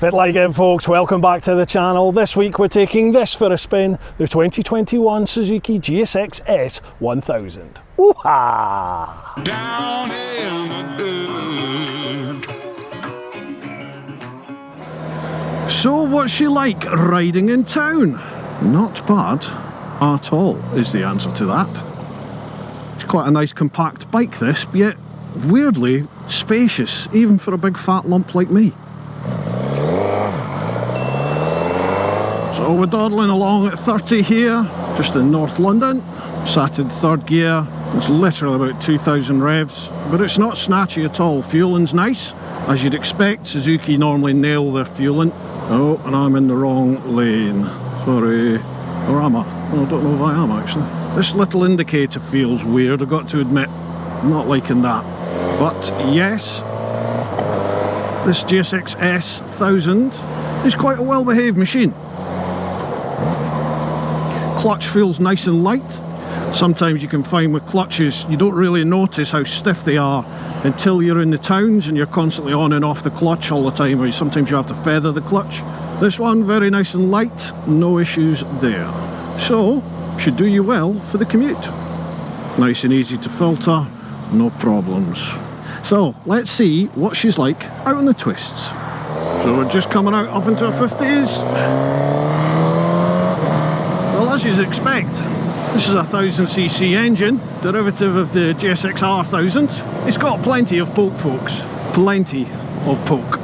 Fit like it, folks, welcome back to the channel. This week we're taking this for a spin, the 2021 Suzuki GSX S1000. Woo-ha! Down in the dirt. So what's she like riding in town? Not bad at all is the answer to that. It's quite a nice compact bike this, yet weirdly spacious, even for a big fat lump like me. So we're dawdling along at 30 here, just in North London, sat in third gear. It's literally about 2,000 revs, but it's not snatchy at all. Fueling's nice, as you'd expect. Suzuki normally nail their fueling. Oh, and I'm in the wrong lane. Sorry. Or am I? Oh, I don't know if I am actually. This little indicator feels weird, I've got to admit. I'm not liking that. But yes, this GSX S1000 is quite a well-behaved machine. Clutch feels nice and light. Sometimes you can find with clutches you don't really notice how stiff they are until you're in the towns and you're constantly on and off the clutch all the time, or sometimes you have to feather the clutch. This one, very nice and light, no issues there. So, should do you well for the commute. Nice and easy to filter, no problems. So, let's see what she's like out on the twists. So we're just coming out up into her 50s. Well, as you'd expect, this is a 1000cc engine, derivative of the GSX R1000. It's got plenty of poke, folks. Plenty of poke.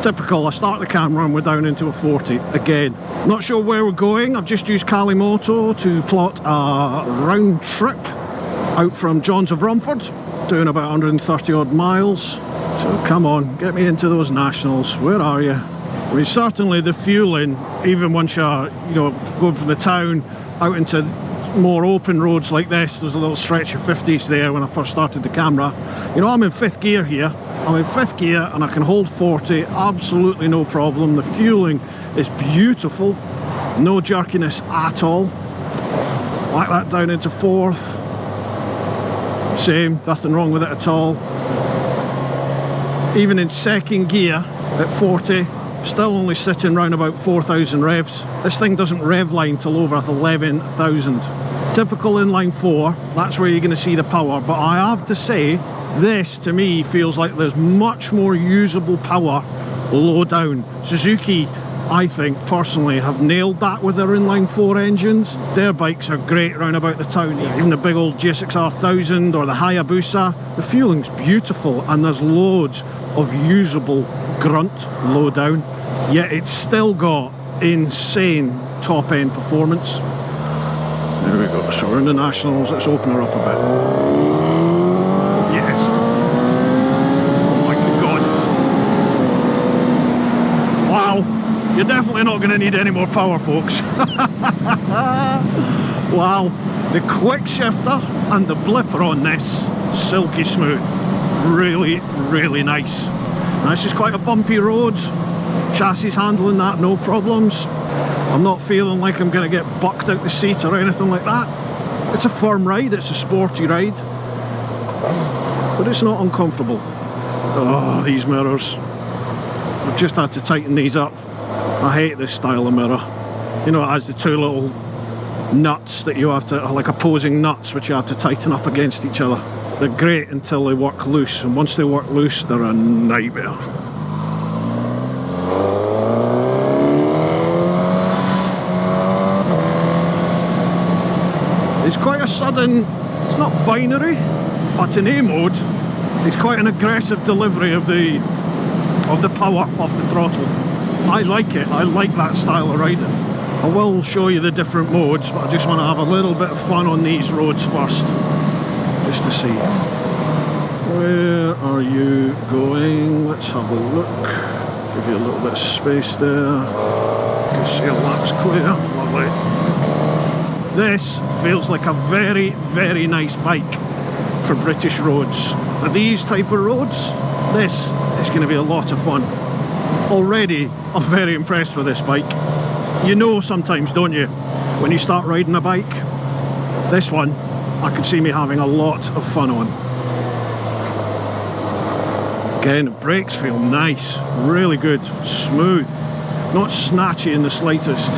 Typical, I start the camera and we're down into a 40 again. Not sure where we're going. I've just used Bemoto to plot a round trip out from Johns of Romford, doing about 130 odd miles. So come on, get me into those nationals. Where are you? I mean, certainly the fueling, even once you're, going from the town out into more open roads like this, there's a little stretch of 50s there when I first started the camera. I'm in 5th gear here. I'm in 5th gear and I can hold 40, absolutely no problem. The fueling is beautiful, no jerkiness at all. Like that down into 4th. Same, nothing wrong with it at all. Even in 2nd gear at 40, still only sitting around about 4,000 revs. This thing doesn't rev line till over 11,000. Typical inline 4, that's where you're going to see the power, but I have to say, this to me feels like there's much more usable power low down. Suzuki, I think personally, have nailed that with their inline 4 engines. Their bikes are great around about the town. Even the big old GSX R1000 or the Hayabusa, the fueling's beautiful and there's loads of usable grunt low down, yet it's still got insane top end performance. There we go, so we're in the nationals. Let's open her up a bit. Yes. Oh my god. Wow, you're definitely not going to need any more power, folks. Wow, the quick shifter and the blipper on this, silky smooth. Really, really nice. This is quite a bumpy road, chassis handling that, no problems. I'm not feeling like I'm going to get bucked out the seat or anything like that. It's a firm ride, it's a sporty ride, but it's not uncomfortable. Oh, these mirrors. I've just had to tighten these up. I hate this style of mirror. It has the two little nuts that you have to, like opposing nuts, which you have to tighten up against each other. They're great until they work loose, and once they work loose, they're a nightmare. It's quite a sudden, it's not binary, but in A mode, it's quite an aggressive delivery of the power off the throttle. I like it, I like that style of riding. I will show you the different modes, but I just want to have a little bit of fun on these roads first. Just to see. Where are you going? Let's have a look. Give you a little bit of space there. You can see a lap's clear. Lovely. This feels like a very, very nice bike for British roads. For these type of roads, this is going to be a lot of fun. Already, I'm very impressed with this bike. Sometimes, don't you, when you start riding a bike, this one, I could see me having a lot of fun on. Again, the brakes feel nice, really good, smooth, not snatchy in the slightest.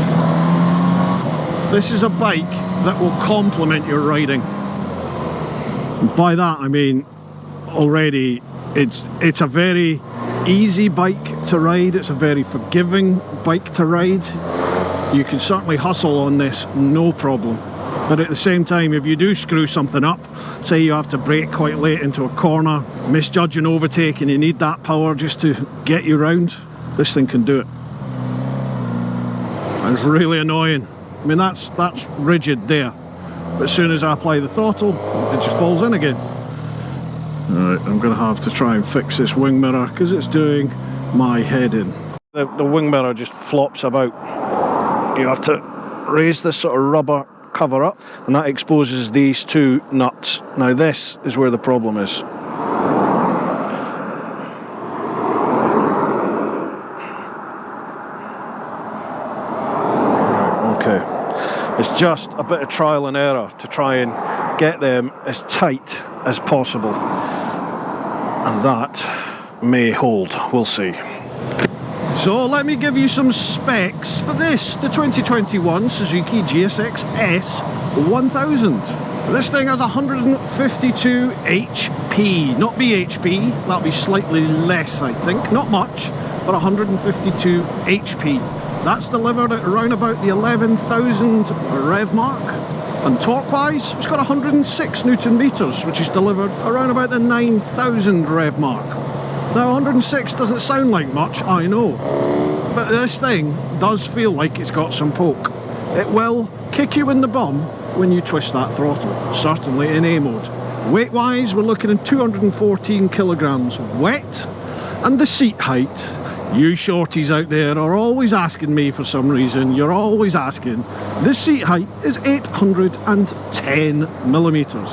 This is a bike that will complement your riding. And by that I mean, already it's a very easy bike to ride, it's a very forgiving bike to ride. You can certainly hustle on this, no problem. But at the same time, if you do screw something up, say you have to brake quite late into a corner, misjudge an overtake and you need that power just to get you round, this thing can do it. And it's really annoying. I mean, that's rigid there. But as soon as I apply the throttle, it just falls in again. Alright, I'm going to have to try and fix this wing mirror because it's doing my head in. The wing mirror just flops about. You have to raise this sort of rubber cover up and that exposes these two nuts. Now this is where the problem is. Okay, it's just a bit of trial and error to try and get them as tight as possible, and that may hold, we'll see. So let me give you some specs for this, the 2021 Suzuki GSX S1000. This thing has 152 HP, not bhp, that'll be slightly less I think, not much, but 152 HP. That's delivered at around about the 11,000 rev mark. And torque-wise, it's got 106 Newton meters, which is delivered around about the 9,000 rev mark. Now 106 doesn't sound like much, I know, but this thing does feel like it's got some poke. It will kick you in the bum when you twist that throttle, certainly in A mode. Weight-wise, we're looking at 214 kilograms wet, and the seat height, you shorties out there are always asking me for some reason, you're always asking, this seat height is 810 millimeters,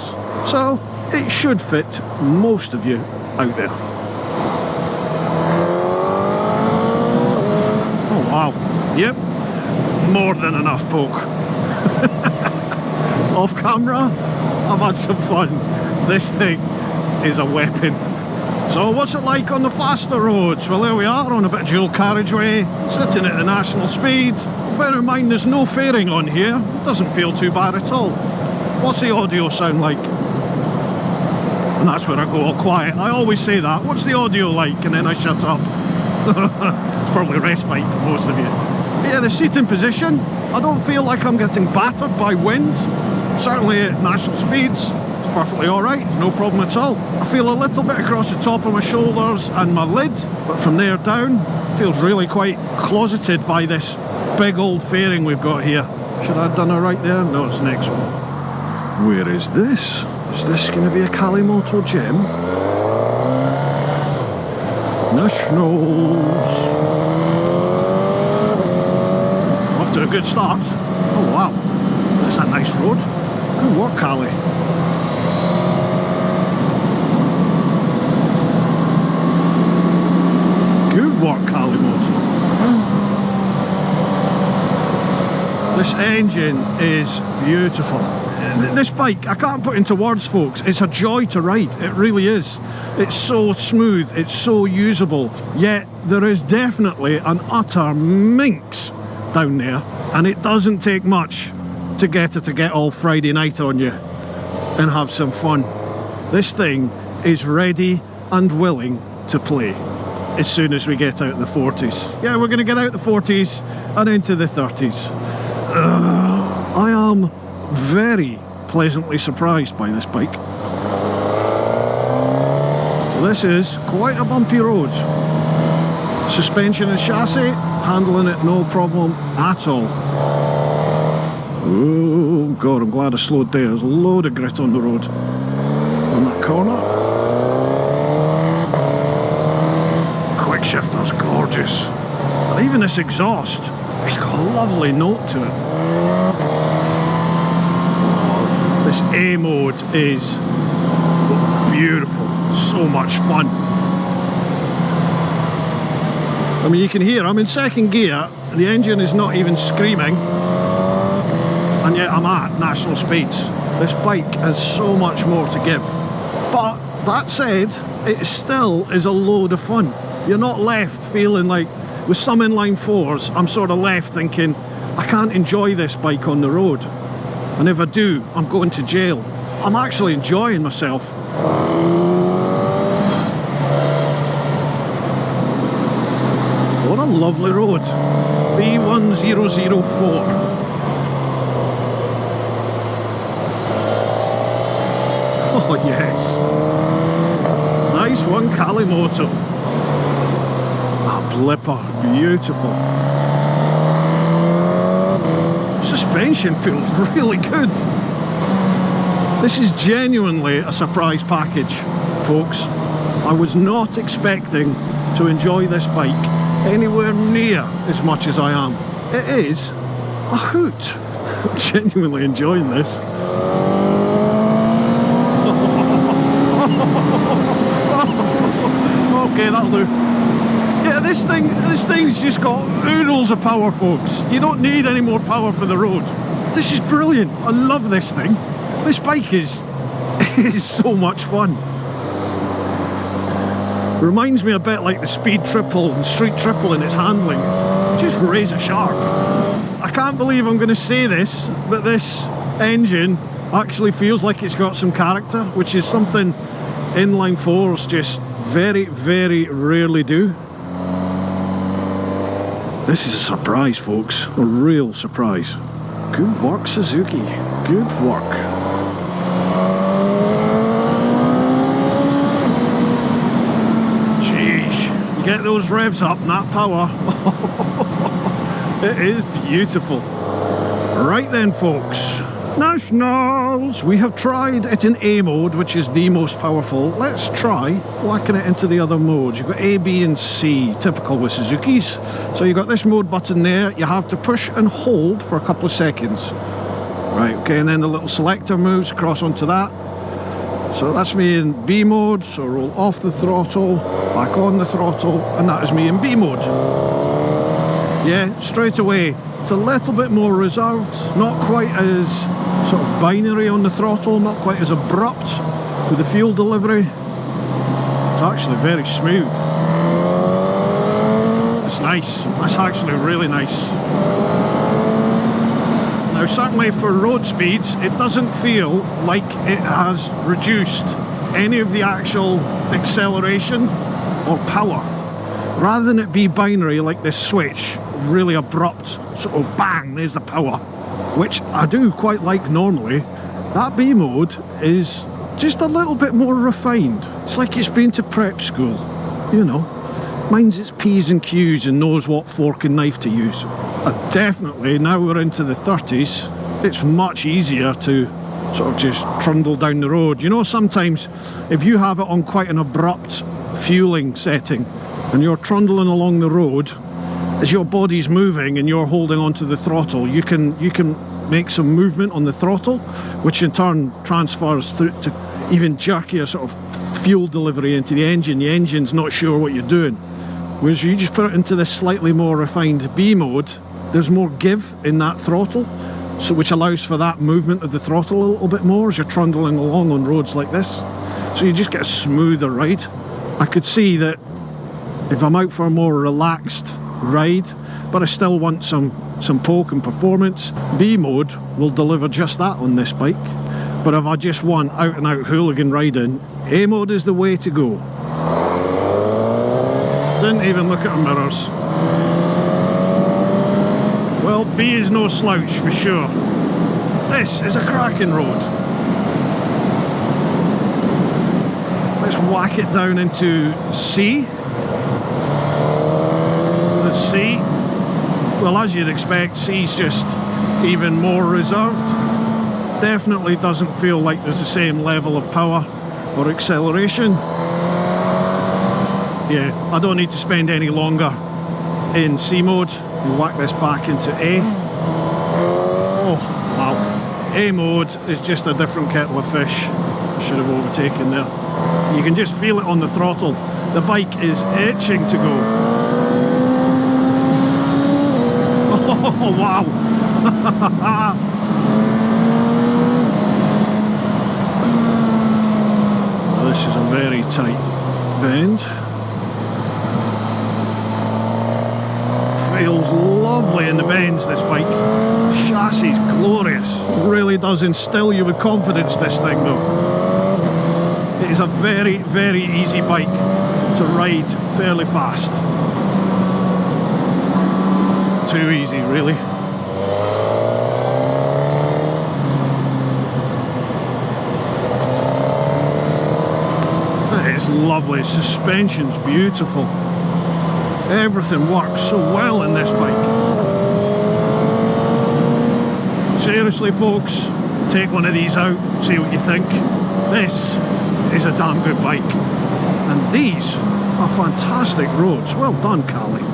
so it should fit most of you out there. Wow, yep, more than enough poke. Off camera, I've had some fun. This thing is a weapon. So what's it like on the faster roads? Well, there we are on a bit of dual carriageway, sitting at the national speed. Bear in mind there's no fairing on here, it doesn't feel too bad at all. What's the audio sound like? And that's where I go all quiet. I always say that, what's the audio like? And then I shut up. It's probably respite for most of you. But yeah, the seating position, I don't feel like I'm getting battered by wind. Certainly at national speeds, it's perfectly alright, no problem at all. I feel a little bit across the top of my shoulders and my lid, but from there down, it feels really quite closeted by this big old fairing we've got here. Should I have done it right there? No, it's next one. Where is this? Is this going to be a Bemoto gem? Nationals. Off to a good start. Oh wow, that's a nice road. Good work, Cali. Good work, Bemoto. This engine is beautiful. This bike, I can't put into words, folks, it's a joy to ride, it really is. It's so smooth, it's so usable, yet there is definitely an utter minx down there, and it doesn't take much to get it to get all Friday night on you and have some fun. This thing is ready and willing to play as soon as we get out the 40s. Yeah, we're going to get out the 40s and into the 30s. I am very pleasantly surprised by this bike. So this is quite a bumpy road. Suspension and chassis, handling it no problem at all. Oh god, I'm glad I slowed there. There's a load of grit on the road on that corner. Quick shifter's gorgeous. And even this exhaust, it's got a lovely note to it. This A mode is beautiful, so much fun. I mean, you can hear I'm in second gear, the engine is not even screaming, and yet I'm at national speeds. This bike has so much more to give. But that said, it still is a load of fun. You're not left feeling like, with some inline fours, I'm sort of left thinking, I can't enjoy this bike on the road. And if I do, I'm going to jail. I'm actually enjoying myself. What a lovely road. B1004. Oh yes. Nice one, Bemoto. That blipper, beautiful. Suspension feels really good. This is genuinely a surprise package, folks. I was not expecting to enjoy this bike anywhere near as much as I am. It is a hoot. I'm genuinely enjoying this. Okay, that'll do. Yeah, this thing's just got oodles of power, folks. You don't need any more power for the road. This is brilliant. I love this thing. This bike is so much fun. Reminds me a bit like the Speed Triple and Street Triple in its handling. Just razor sharp. I can't believe I'm going to say this, but this engine actually feels like it's got some character, which is something inline fours just very, very rarely do. This is a surprise, folks. A real surprise. Good work, Suzuki. Good work. Jeez, you get those revs up and that power. It is beautiful. Right then, folks. Nationals! We have tried it in A mode, which is the most powerful. Let's try whacking it into the other modes. You've got A, B and C, typical with Suzuki's. So you've got this mode button there. You have to push and hold for a couple of seconds. Right, okay, and then the little selector moves across onto that. So that's me in B mode, so roll off the throttle, back on the throttle, and that is me in B mode. Yeah, straight away. It's a little bit more reserved, not quite as sort of binary on the throttle, not quite as abrupt with the fuel delivery. It's actually very smooth. It's nice. That's actually really nice. Now certainly for road speeds, it doesn't feel like it has reduced any of the actual acceleration or power. Rather than it be binary like this switch, really abrupt, sort of bang, there's the power, which I do quite like normally. That B mode is just a little bit more refined. It's like it's been to prep school, you know, minds its P's and Q's and knows what fork and knife to use. Definitely, now we're into the 30s, it's much easier to sort of just trundle down the road. You know, sometimes if you have it on quite an abrupt fueling setting and you're trundling along the road, as your body's moving and you're holding onto the throttle, you can make some movement on the throttle, which in turn transfers through to even jerkier sort of fuel delivery into the engine. The engine's not sure what you're doing. Whereas you just put it into this slightly more refined B mode, there's more give in that throttle, so which allows for that movement of the throttle a little bit more as you're trundling along on roads like this. So you just get a smoother ride. I could see that if I'm out for a more relaxed ride, but I still want some poke and performance, B mode will deliver just that on this bike. But if I just want out and out hooligan riding, A mode is the way to go. Didn't even look at our mirrors. Well, B is no slouch for sure. This is a cracking road. Let's whack it down into C. C, well, as you'd expect, C's just even more reserved. Definitely doesn't feel like there's the same level of power or acceleration. Yeah, I don't need to spend any longer in C mode. We'll whack this back into A. Oh, wow. A mode is just a different kettle of fish. I should have overtaken there. You can just feel it on the throttle. The bike is itching to go. Oh, wow. This is a very tight bend. Feels lovely in the bends, this bike. Chassis is glorious. Really does instill you with confidence, this thing though. It is a very, very easy bike to ride fairly fast. Too easy, really. It's lovely. Suspension's beautiful. Everything works so well in this bike. Seriously folks, take one of these out, see what you think. This is a damn good bike. And these are fantastic roads. Well done, Callie.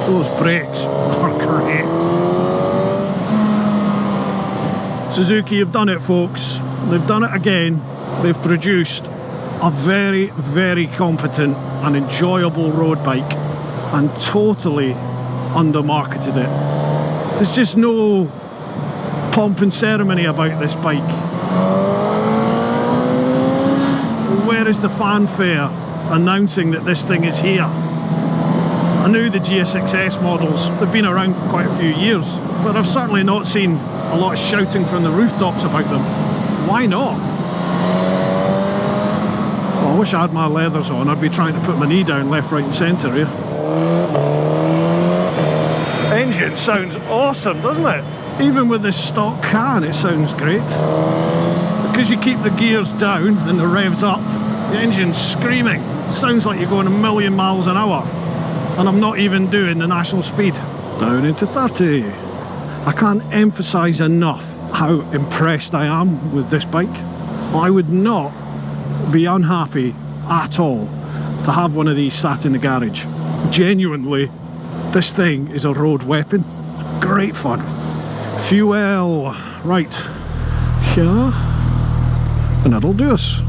Those brakes are great. Suzuki have done it, folks. They've done it again. They've produced a very, very competent and enjoyable road bike and totally undermarketed it. There's just no pomp and ceremony about this bike. Where is the fanfare announcing that this thing is here? I knew the GSX S models, they've been around for quite a few years, but I've certainly not seen a lot of shouting from the rooftops about them. Why not? Well, I wish I had my leathers on. I'd be trying to put my knee down left, right and centre here. Engine sounds awesome, doesn't it? Even with this stock can, it sounds great. Because you keep the gears down and the revs up, the engine's screaming. It sounds like you're going a million miles an hour. And I'm not even doing the national speed. Down into 30. I can't emphasise enough how impressed I am with this bike. I would not be unhappy at all to have one of these sat in the garage. Genuinely, this thing is a road weapon. Great fun. Fuel. Right. Here. And that'll do us.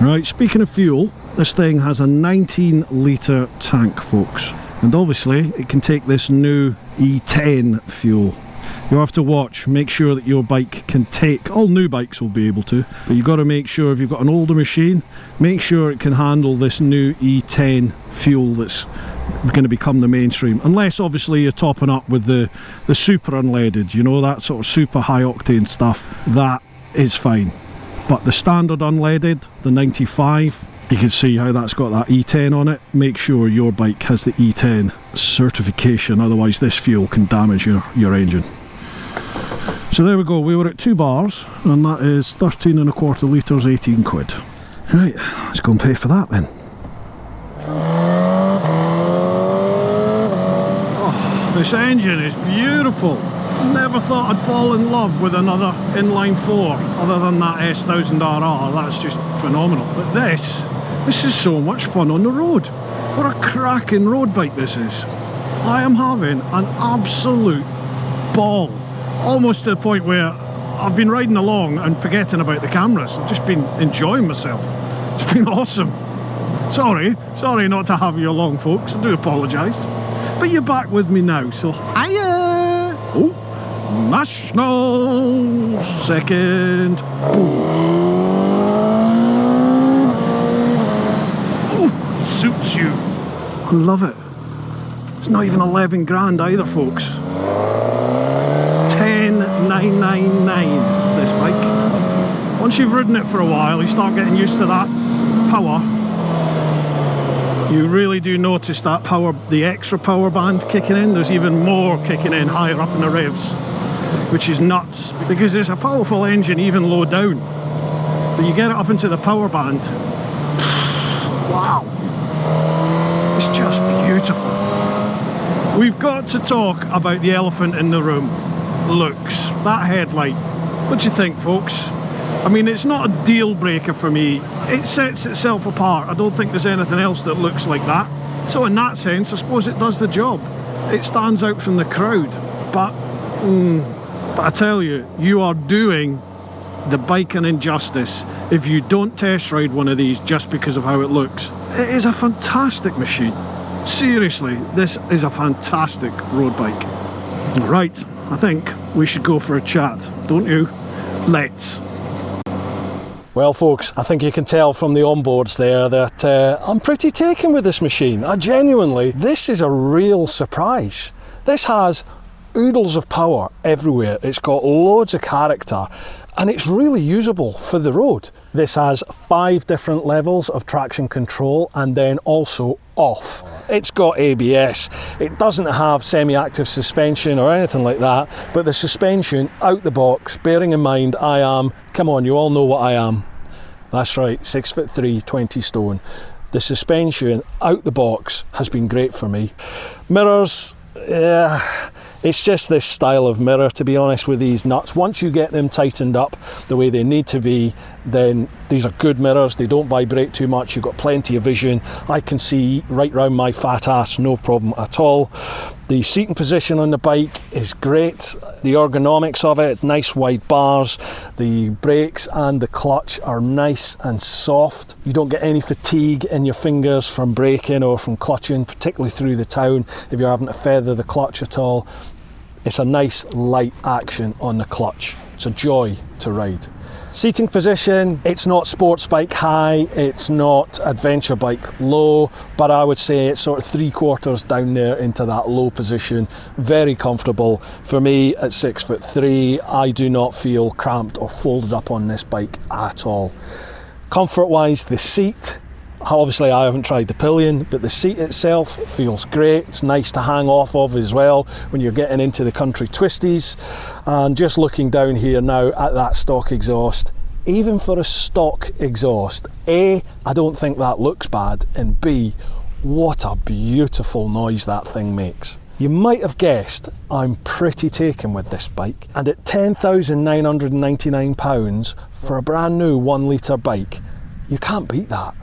Right, speaking of fuel, this thing has a 19 litre tank, folks, and obviously it can take this new E10 fuel. You have to watch, make sure that your bike can take, all new bikes will be able to, but you've got to make sure if you've got an older machine, make sure it can handle this new E10 fuel that's going to become the mainstream, unless obviously you're topping up with the super unleaded, you know, that sort of super high octane stuff. That is fine, but the standard unleaded, the 95, you can see how that's got that E10 on it. Make sure your bike has the E10 certification, otherwise this fuel can damage your engine. So there we go, we were at 2 bars, and that is 13 1/4 litres, 18 quid. Right, let's go and pay for that then. Oh, this engine is beautiful. Never thought I'd fall in love with another inline 4 other than that S1000 RR. That's just phenomenal. But this is so much fun on the road. What a cracking road bike this is. I am having an absolute ball. Almost to the point where I've been riding along and forgetting about the cameras. I've just been enjoying myself. It's been awesome. Sorry not to have you along, folks. I do apologise. But you're back with me now, so hiya! Oh, national second. Oh, suits you. I love it. It's not even 11 grand either, folks. 10,999 this bike. Once you've ridden it for a while, you start getting used to that power. You really do notice that power, the extra power band kicking in. There's even more kicking in higher up in the revs, which is nuts because it's a powerful engine even low down. But you get it up into the power band. Wow. It's just beautiful. We've got to talk about the elephant in the room. Looks. That headlight. What do you think, folks? I mean, it's not a deal breaker for me. It sets itself apart. I don't think there's anything else that looks like that. So in that sense, I suppose it does the job. It stands out from the crowd. But I tell you, you are doing the bike an injustice if you don't test ride one of these just because of how it looks. It is a fantastic machine. Seriously, this is a fantastic road bike. Right, I think we should go for a chat, don't you? Let's. Well folks, I think you can tell from the onboards there that I'm pretty taken with this machine. This is a real surprise. This has oodles of power everywhere. It's got loads of character and it's really usable for the road. This has 5 different levels of traction control and then also off. It's got ABS. It doesn't have semi-active suspension or anything like that, but the suspension out the box, bearing in mind I am, come on, you all know what I am. That's right, 6'3", 20 stone. The suspension out the box has been great for me. Mirrors, yeah, it's just this style of mirror, to be honest, with these nuts. Once you get them tightened up the way they need to be, then these are good mirrors. They don't vibrate too much. You've got plenty of vision. I can see right round my fat ass, no problem at all. The seating position on the bike is great. The ergonomics of it, it's nice wide bars. The brakes and the clutch are nice and soft. You don't get any fatigue in your fingers from braking or from clutching, particularly through the town if you're having to feather the clutch at all. It's a nice light action on the clutch. It's a joy to ride. Seating position, it's not sports bike high, it's not adventure bike low, but I would say it's sort of 3/4 down there into that low position. Very comfortable. For me at 6'3", I do not feel cramped or folded up on this bike at all. Comfort wise, the seat, obviously I haven't tried the pillion, but the seat itself feels great. It's nice to hang off of as well when you're getting into the country twisties. And just looking down here now at that stock exhaust, even for a stock exhaust, A, I don't think that looks bad, and B, what a beautiful noise that thing makes. You might have guessed I'm pretty taken with this bike, and at £10,999 for a brand new 1 litre bike, you can't beat that.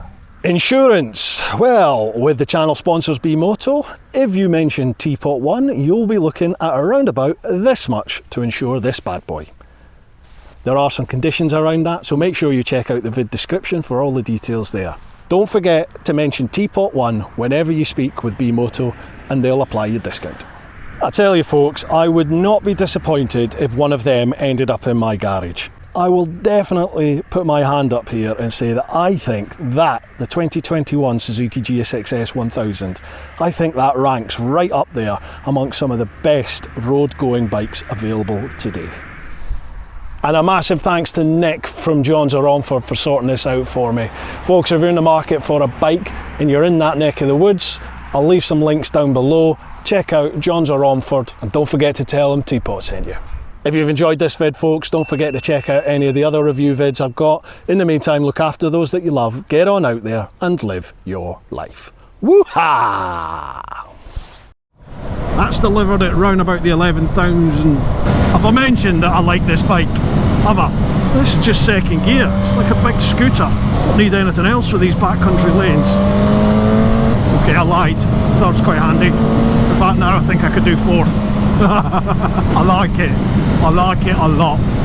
Insurance. Well, with the channel sponsors Bemoto, if you mention TeapotOne, you'll be looking at around about this much to insure this bad boy. There are some conditions around that, so make sure you check out the vid description for all the details there. Don't forget to mention TeapotOne whenever you speak with Bemoto and they'll apply your discount. I tell you folks, I would not be disappointed if one of them ended up in my garage. I will definitely put my hand up here and say that I think that the 2021 Suzuki GSX S1000, I think that ranks right up there amongst some of the best road-going bikes available today. And a massive thanks to Nick from John's of Romford for sorting this out for me. Folks, if you're in the market for a bike and you're in that neck of the woods, I'll leave some links down below. Check out John's of Romford and don't forget to tell him Teapot sent you. If you've enjoyed this vid folks, don't forget to check out any of the other review vids I've got. In the meantime, look after those that you love, get on out there and live your life. Woo-ha! That's delivered at round about the 11,000. Have I mentioned that I like this bike? Have I? This is just second gear. It's like a big scooter. Don't need anything else for these backcountry lanes. Okay, I lied. Third's quite handy. In fact, now I think I could do fourth. I like it a lot.